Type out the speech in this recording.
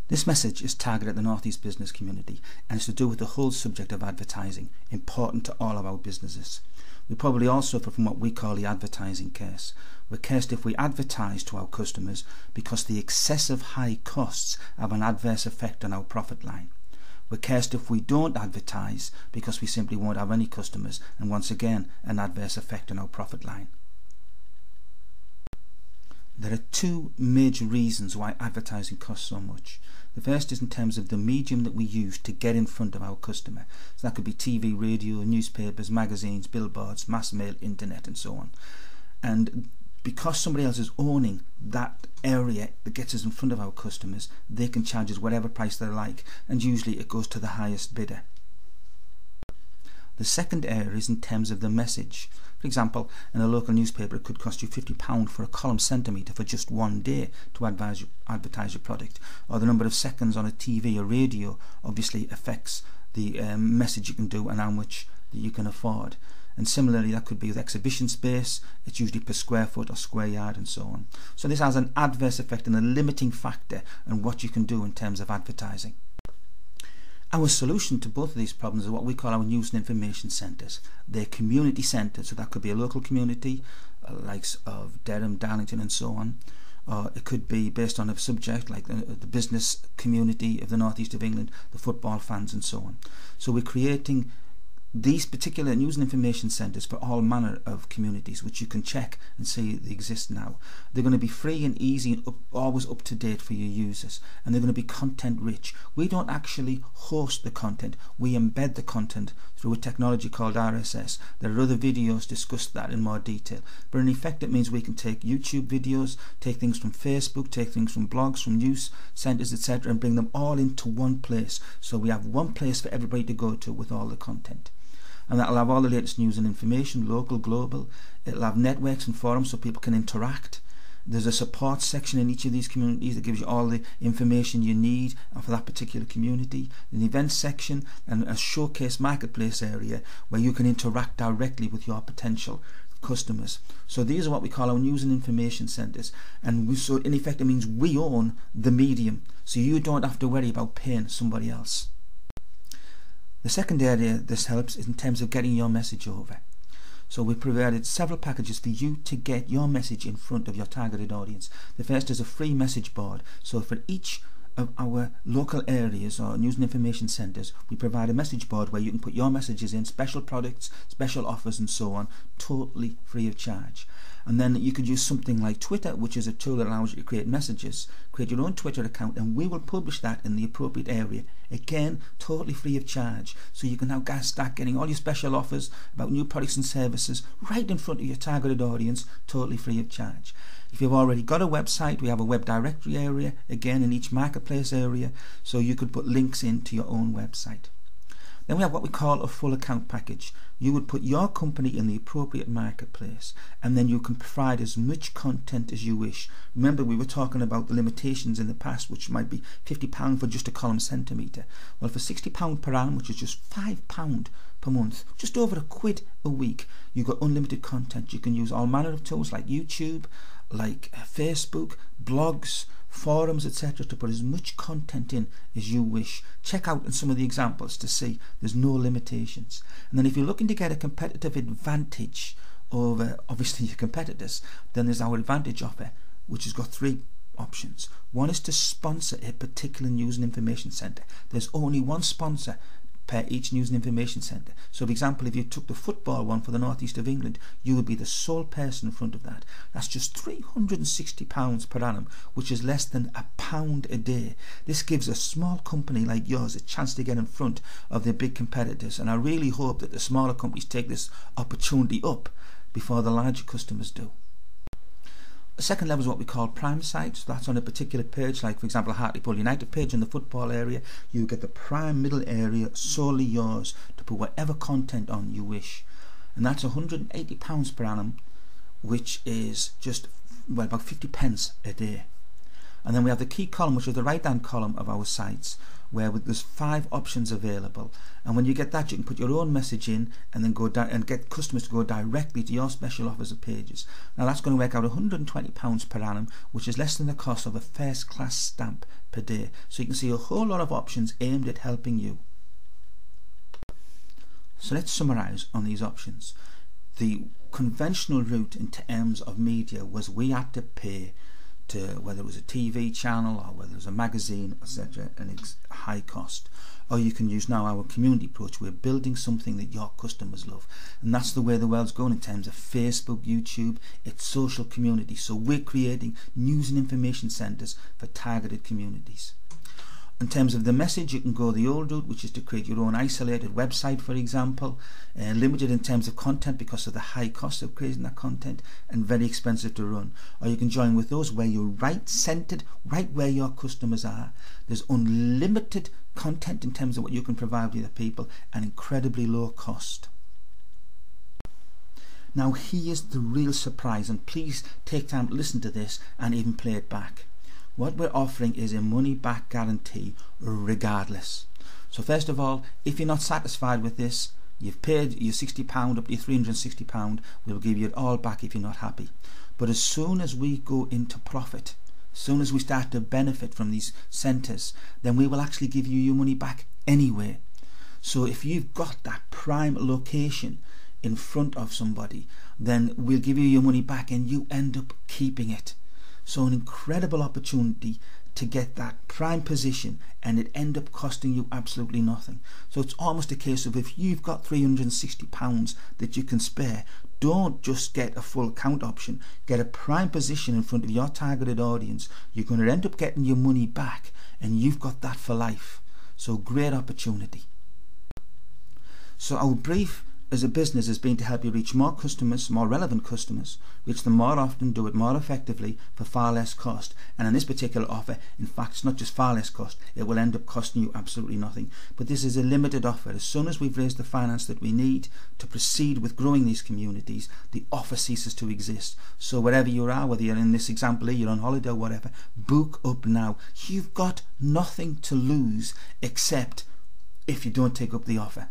This message is targeted at the North East business community and is to do with the whole subject of advertising, important to all of our businesses. We probably all suffer from what we call the advertising curse. We're cursed if we advertise to our customers because the excessive high costs have an adverse effect on our profit line. We're cursed if we don't advertise because we simply won't have any customers, and once again an adverse effect on our profit line. There are two major reasons why advertising costs so much. The first is in terms of the medium that we use to get in front of our customer. So that could be TV, radio, newspapers, magazines, billboards, mass mail, internet and so on. And because somebody else is owning that area that gets us in front of our customers, they can charge us whatever price they like, and usually it goes to the highest bidder. The second area is in terms of the message. For example, in a local newspaper it could cost you £50 for a column centimetre for just one day to advertise your product, or the number of seconds on a TV or radio obviously affects the message you can do and how much that you can afford. And similarly, that could be with exhibition space. It's usually per square foot or square yard and so on. So this has an adverse effect and a limiting factor on what you can do in terms of advertising. Our solution to both of these problems is what we call our news and information centres. They're community centres, so that could be a local community, likes of Durham, Darlington and so on. Or it could be based on a subject like the business community of the North East of England, the football fans and so on. So we're creating these particular news and information centres for all manner of communities, which you can check and see they exist now. They're going to be free and easy and always up to date for your users, and they're going to be content rich. We don't actually host the content, we embed the content through a technology called RSS. There are other videos discuss that in more detail, but in effect it means we can take YouTube videos, take things from Facebook, take things from blogs, from news centres, etc., and bring them all into one place, so we have one place for everybody to go to with all the content. And that'll have all the latest news and information, local, global. It'll have networks and forums so people can interact. There's a support section in each of these communities that gives you all the information you need for that particular community. An events section and a showcase marketplace area where you can interact directly with your potential customers. So these are what we call our news and information centres, and so in effect it means we own the medium, so you don't have to worry about paying somebody else. The second area this helps is in terms of getting your message over. So we provided several packages for you to get your message in front of your targeted audience. The first is a free message board. So for each of our local areas or news and information centres, we provide a message board where you can put your messages in, special products, special offers and so on, totally free of charge. And then you could use something like Twitter, which is a tool that allows you to create messages, create your own Twitter account, and we will publish that in the appropriate area, again totally free of charge. So you can now start getting all your special offers about new products and services right in front of your targeted audience, totally free of charge. If you've already got a website, we have a web directory area, again in each marketplace area, so you could put links into your own website. Then we have what we call a full account package. You would put your company in the appropriate marketplace, and then you can provide as much content as you wish. Remember, we were talking about the limitations in the past, which might be £50 for just a column centimetre. Well, for £60 per annum, which is just £5 per month, just over £1 a week, you've got unlimited content. You can use all manner of tools like YouTube, like Facebook, blogs, forums, etc., to put as much content in as you wish. Check out some of the examples to see there's no limitations. And then if you're looking to get a competitive advantage over obviously your competitors, then there's our advantage offer, which has got three options. One is to sponsor a particular news and information centre. There's only one sponsor per each news and information centre. So for example, if you took the football one for the North East of England, you would be the sole person in front of that. That's just £360 per annum, which is less than £1 a day. This gives a small company like yours a chance to get in front of their big competitors, and I really hope that the smaller companies take this opportunity up before the larger customers do. The second level is what we call prime sites. That's on a particular page, like for example a Hartlepool United page in the football area. You get the prime middle area solely yours to put whatever content on you wish, and that's £180 per annum, which is just about 50 pence a day. And then we have the key column, which is the right hand column of our sites, where there's 5 options available, and when you get that you can put your own message in and then go down and get customers to go directly to your special offers or pages. Now that's going to work out £120 per annum, which is less than the cost of a first class stamp per day. So you can see a whole lot of options aimed at helping you. So let's summarise on these options. The conventional route in terms of media was we had to pay to, whether it was a TV channel or whether it was a magazine, etc., an high cost. Or you can use now our community approach. We're building something that your customers love, and that's the way the world's going in terms of Facebook, YouTube. It's social community. So we're creating news and information centres for targeted communities. In terms of the message, you can go the old route, which is to create your own isolated website, for example, limited in terms of content because of the high cost of creating that content and very expensive to run. Or you can join with those where you're right centered, right where your customers are. There's unlimited content in terms of what you can provide with the people and incredibly low cost. Now here's the real surprise, and please take time to listen to this and even play it back. What we're offering is a money-back guarantee regardless. So first of all, if you're not satisfied with this, you've paid your £60 up to your £360, we'll give you it all back if you're not happy. But as soon as we go into profit, as soon as we start to benefit from these centres, then we will actually give you your money back anyway. So if you've got that prime location in front of somebody, then we'll give you your money back and you end up keeping it. So an incredible opportunity to get that prime position, and it end up costing you absolutely nothing. So it's almost a case of, if you've got £360 that you can spare, don't just get a full account option, get a prime position in front of your targeted audience. You're going to end up getting your money back, and you've got that for life. So great opportunity. So our brief as a business has been to help you reach more customers, more relevant customers, reach them more often, do it more effectively for far less cost. And in this particular offer, in fact, it's not just far less cost, it will end up costing you absolutely nothing. But this is a limited offer. As soon as we've raised the finance that we need to proceed with growing these communities, the offer ceases to exist. So wherever you are, whether you're in this example here, you're on holiday or whatever, book up now. You've got nothing to lose except if you don't take up the offer.